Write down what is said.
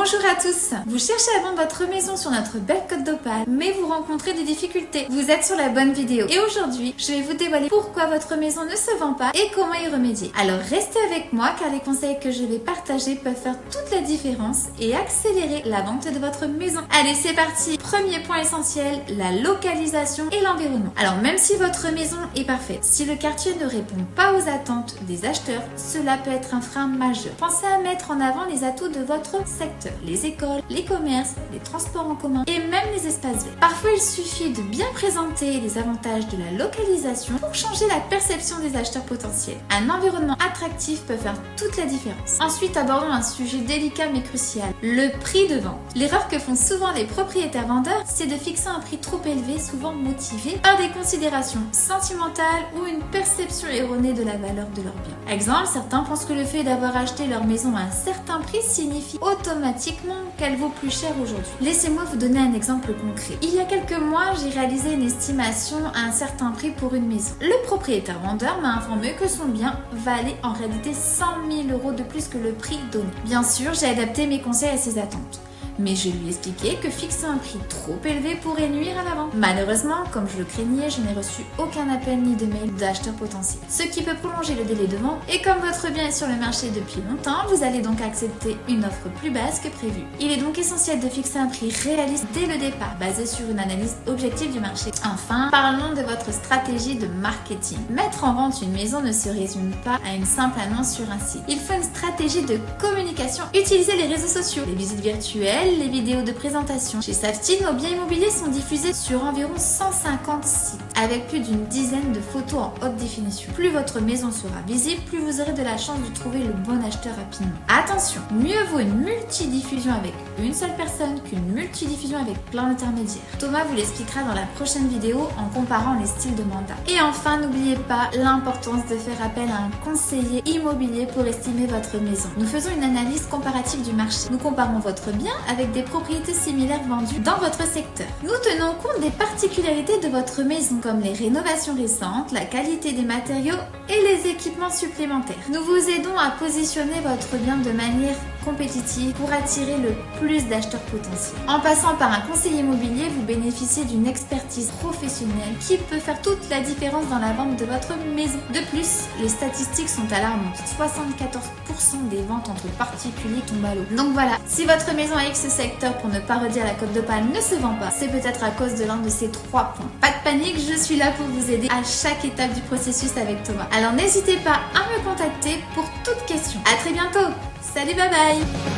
Bonjour à tous. Vous cherchez à vendre votre maison sur notre belle Côte d'Opale, mais vous rencontrez des difficultés. Vous êtes sur la bonne vidéo. Et aujourd'hui, je vais vous dévoiler pourquoi votre maison ne se vend pas et comment y remédier. Alors restez avec moi car les conseils que je vais partager peuvent faire toute la différence et accélérer la vente de votre maison. Allez, c'est parti. Premier point essentiel, la localisation et l'environnement. Alors même si votre maison est parfaite, si le quartier ne répond pas aux attentes des acheteurs, cela peut être un frein majeur. Pensez à mettre en avant les atouts de votre secteur, les écoles, les commerces, les transports en commun et même les espaces verts. Parfois, il suffit de bien présenter les avantages de la localisation pour changer la perception des acheteurs potentiels. Un environnement attractif peut faire toute la différence. Ensuite, abordons un sujet délicat mais crucial, le prix de vente. L'erreur que font souvent les propriétaires vendeurs, c'est de fixer un prix trop élevé, souvent motivé par des considérations sentimentales ou une perception erronée de la valeur de leur bien. Exemple, certains pensent que le fait d'avoir acheté leur maison à un certain prix signifie automatiquement qu'elle vaut plus cher aujourd'hui. Laissez-moi vous donner un exemple concret. Il y a quelques mois, j'ai réalisé une estimation à un certain prix pour une maison. Le propriétaire vendeur m'a informé que son bien valait en réalité 100 000 € de plus que le prix donné. Bien sûr, j'ai adapté mes conseils à ses attentes. Mais je lui ai expliqué que fixer un prix trop élevé pourrait nuire à la vente. Malheureusement, comme je le craignais, je n'ai reçu aucun appel ni de mail d'acheteurs potentiels, ce qui peut prolonger le délai de vente. Et comme votre bien est sur le marché depuis longtemps, vous allez donc accepter une offre plus basse que prévu. Il est donc essentiel de fixer un prix réaliste dès le départ, basé sur une analyse objective du marché. Enfin, parlons de votre stratégie de marketing. Mettre en vente une maison ne se résume pas à une simple annonce sur un site. Il faut une stratégie de communication. Utilisez les réseaux sociaux, les visites virtuelles, les vidéos de présentation. Chez Safety, nos biens immobiliers sont diffusés sur environ 150 sites, avec plus d'une dizaine de photos en haute définition. Plus votre maison sera visible, plus vous aurez de la chance de trouver le bon acheteur rapidement. Attention, mieux vaut une multidiffusion avec une seule personne qu'une multidiffusion avec plein d'intermédiaires. Thomas vous l'expliquera dans la prochaine vidéo en comparant les styles de mandat. Et enfin, n'oubliez pas l'importance de faire appel à un conseiller immobilier pour estimer votre maison. Nous faisons une analyse comparative du marché. Nous comparons votre bien avec des propriétés similaires vendues dans votre secteur. Nous tenons compte des particularités de votre maison comme les rénovations récentes, la qualité des matériaux et les équipements supplémentaires. Nous vous aidons à positionner votre bien de manière compétitive pour attirer le plus d'acheteurs potentiels. En passant par un conseiller immobilier, vous bénéficiez d'une expertise professionnelle qui peut faire toute la différence dans la vente de votre maison. De plus, les statistiques sont alarmantes. 74% des ventes entre particuliers tombent à l'eau. Donc voilà, si votre maison a X secteur, pour ne pas redire la Côte d'Opale, ne se vend pas, c'est peut-être à cause de l'un de ces 3 points. Pas de panique, je suis là pour vous aider à chaque étape du processus avec Thomas. Alors n'hésitez pas à me contacter pour toute question. À très bientôt. Salut, bye bye.